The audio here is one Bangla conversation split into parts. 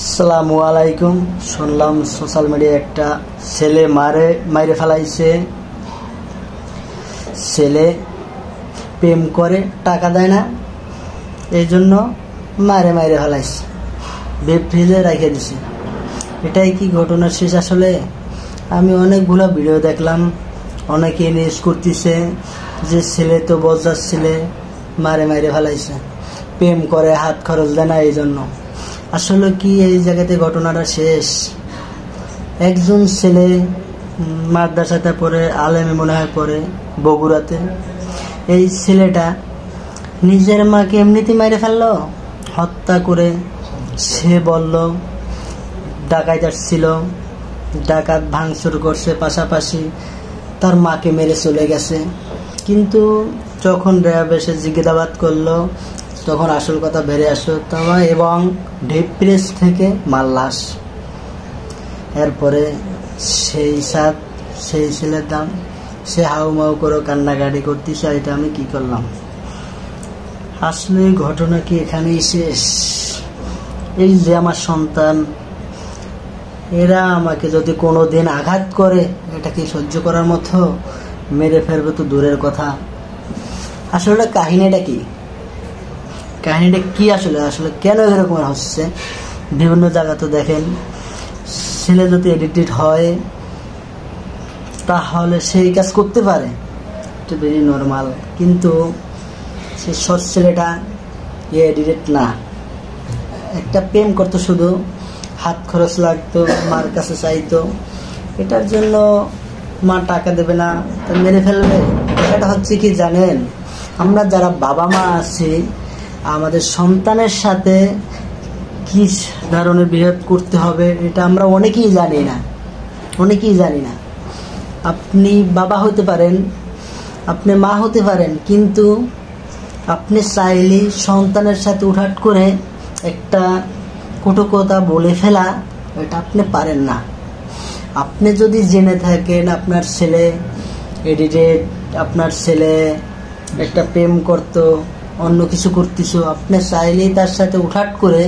আসসালামু আলাইকুম। শুনলাম সোশ্যাল মিডিয়ায় একটা ছেলে মাইরে ফেলাইছে। ছেলে প্রেম করে টাকা দেয় না, এই জন্য মাইরে ফেলাইছে, বেব ফ্রিজে রেখে দিছে। এটাই কি ঘটনার শেষ? আসলে আমি অনেকগুলো ভিডিও দেখলাম, অনেকে নিউজ করতেছে যে ছেলে তো বজ্জার ছেলে, মাইরে ফেলাইছে, প্রেম করে হাত খরচ দেয় না এই জন্য। আসলে কি এই জায়গাতে ঘটনাটা শেষ? একজন ছেলে মাদ্রাসাতে পড়ে, আলেমে মনে হয় পড়ে বগুড়াতে। এই ছেলেটা নিজের মাকে এমনিতে মেরে ফেললো হত্যা করে। সে বলল ডাকাত আসছিল, ডাকাত ভাঙচুর করছে, পাশাপাশি তার মাকে মেরে চলে গেছে। কিন্তু যখন র্যাব এসে জিজ্ঞাসাবাদ করলো তখন আসল কথা বেড়ে আসলো, এবং ডিপ প্রেস থেকে মাল লাশ। এরপরে সেই ছেলের দাম সে হাউমাউ করে কান্নাকাটি করতেছে, এটা আমি কি করলাম? আসলে ঘটনা কি এখানেই শেষ? এই যে আমার সন্তান, এরা আমাকে যদি কোনোদিন আঘাত করে, এটা কি সহ্য করার মতো? মেরে ফেলবে তো দূরের কথা। আসলে কাহিনীটা কি? আসলে কেন এরকম হচ্ছে? বিভিন্ন জায়গা তো দেখেন, ছেলে যদি এডিটেড হয় তাহলে সেই কাজ করতে পারে, এটা ভেরি নর্মাল। কিন্তু সে সৎ ছেলেটা এডিটেড না, একটা প্রেম করতো, শুধু হাত খরচ লাগতো, মার কাছে চাইতো, এটার জন্য মা টাকা দেবে না, তা মেরে ফেলবে। এটা হচ্ছে কি জানেন, আমরা যারা বাবা মা আছি, আমাদের সন্তানের সাথে কি ধরনের বিহেভ করতে হবে এটা আমরা অনেকেই জানি না। আপনি বাবা হতে পারেন, আপনি মা হতে পারেন, কিন্তু আপনি চাইলে সন্তানের সাথে উঠাট করে একটা কটু কথা বলে ফেলা, এটা আপনি পারেন না। আপনি যদি জেনে থাকেন আপনার ছেলে এডিটেড, আপনার ছেলে একটা প্রেম করতো, অন্য কিছু করতেছো, আপনি চাইলেই তার সাথে উঠাট করে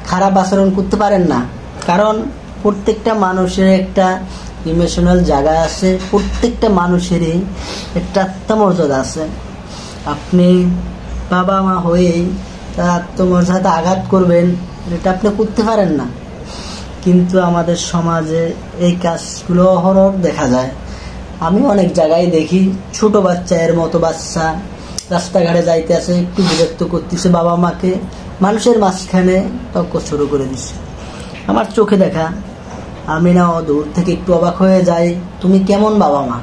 খারাপ আচরণ করতে পারেন না। কারণ প্রত্যেকটা মানুষের একটা ইমোশনাল জায়গা আছে, প্রত্যেকটা মানুষেরই একটা আত্মমর্যাদা আছে। আপনি বাবা মা হয়েই তার আত্মমর্যাদা আঘাত করবেন, এটা আপনি করতে পারেন না। কিন্তু আমাদের সমাজে এই কাজগুলো অহরহ দেখা যায়। আমি অনেক জায়গায় দেখি ছোট বাচ্চা, এর মতো বাচ্চা রাস্তাঘাটে যাইতে আছে, একটু বিরক্ত করতেছে বাবা মাকে, মানুষের মাঝখানে তর্ক শুরু করে দিচ্ছে। আমার চোখে দেখা, আমি না দূর থেকে একটু অবাক হয়ে যাই, তুমি কেমন বাবা মা?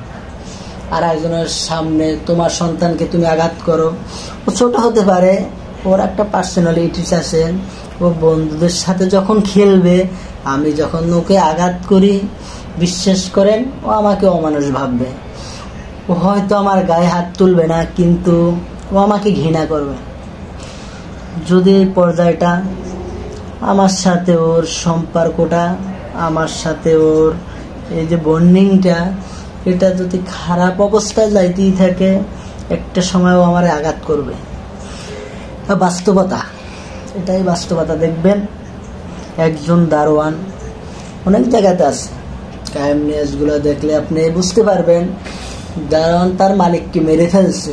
আর একজনের সামনে তোমার সন্তানকে তুমি আঘাত করো। ও ছোট হতে পারে, ওর একটা পার্সোনালিটিস আছে, ও বন্ধুদের সাথে যখন খেলবে, আমি যখন ওকে আঘাত করি, বিশ্বাস করেন ও আমাকে অমানুষ ভাববে। ও হয়তো আমার গায়ে হাত তুলবে না, কিন্তু ও আমাকে ঘৃণা করবে। যদি এই পর্যায়টা আমার সাথে ওর সম্পর্কটা, আমার সাথে ওর এই যে বন্ডিংটা, এটা যদি খারাপ অবস্থায় যাইতেই থাকে, একটা সময় ও আমার আঘাত করবে। বাস্তবতা, এটাই বাস্তবতা। দেখবেন একজন দারোয়ান অনেক জায়গাতে আছে, ক্রাইম নিউজগুলো দেখলে আপনি বুঝতে পারবেন, দারোয়ান তার মালিককে মেরে ফেলছে,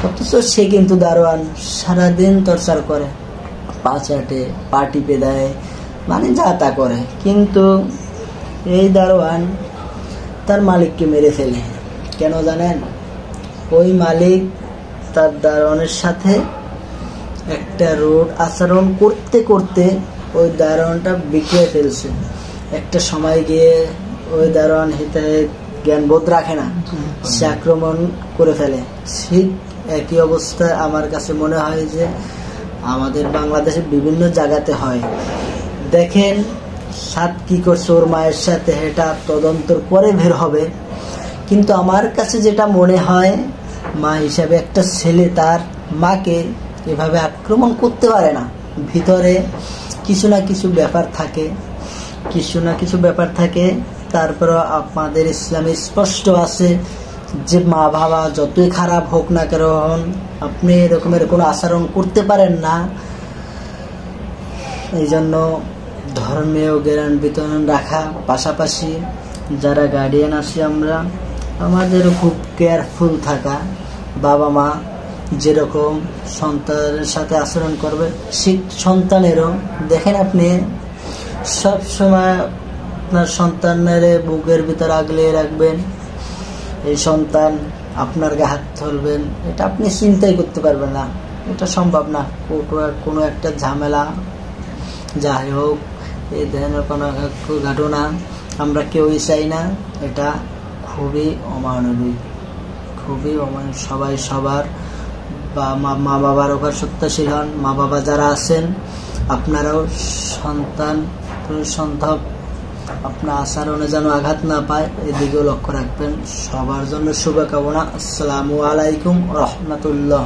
অথচ সে কিন্তু দারোয়ান সারাদিন টর্চার করে, পা চাটে, পা টিপে দেয়, মানে যা তা করে। কিন্তু এই দারোয়ান তার মালিককে মেরে ফেলে। কেন জানেন? ওই মালিক তার দারোয়ানের সাথে একটা রোড আচরণ করতে করতে ওই দারোয়ানটা বিকিয়ে ফেলছে। একটা সময় গিয়ে ওই দারোয়ান হিতে জ্ঞানবোধ রাখে না, সে আক্রমণ করে ফেলে। ঠিক একই অবস্থা আমার কাছে মনে হয় যে আমাদের বাংলাদেশের বিভিন্ন জায়গাতে হয়। দেখেন সাত কি করছে ওর মায়ের সাথে, এটা তদন্তর পরে বের হবে। কিন্তু আমার কাছে যেটা মনে হয়, মা হিসাবে একটা ছেলে তার মাকে এভাবে আক্রমণ করতে পারে না। ভিতরে কিছু না কিছু ব্যাপার থাকে। তারপর আপনাদের ইসলামে স্পষ্ট আছে যে মা বাবা যতই খারাপ হোক না কেন, আপনি এরকমের কোনো আচরণ করতে পারেন না। এই জন্য ধর্মীয় জ্ঞান বিতরণ রাখা, পাশাপাশি যারা গার্ডিয়ান আছি আমরা, আমাদেরও খুব কেয়ারফুল থাকা। বাবা মা যেরকম সন্তানের সাথে আচরণ করবে, সন্তানেরও দেখেন, আপনি সব সময় আপনার সন্তানের বুকের ভিতর আগলে রাখবেন, এই সন্তান আপনার গায়ে হাত ধরবেন, এটা আপনি চিন্তাই করতে পারবেন না, এটা সম্ভব না। কোনো একটা ঝামেলা যাই হোক, এই ধরনের কোনো ঘটনা আমরা কেউই চাই না। এটা খুবই অমানবিক, খুবই অমানবিক। সবাই সবার মা বাবার উপর সত্যশীল হন। মা বাবা যারা আছেন, আপনারাও সন্তান আপনার আচরণে যেন আঘাত না পায়, এদিকেও লক্ষ্য রাখবেন। সবার জন্য শুভকামনা। আসসালামু আলাইকুম রহমতুল্লাহ।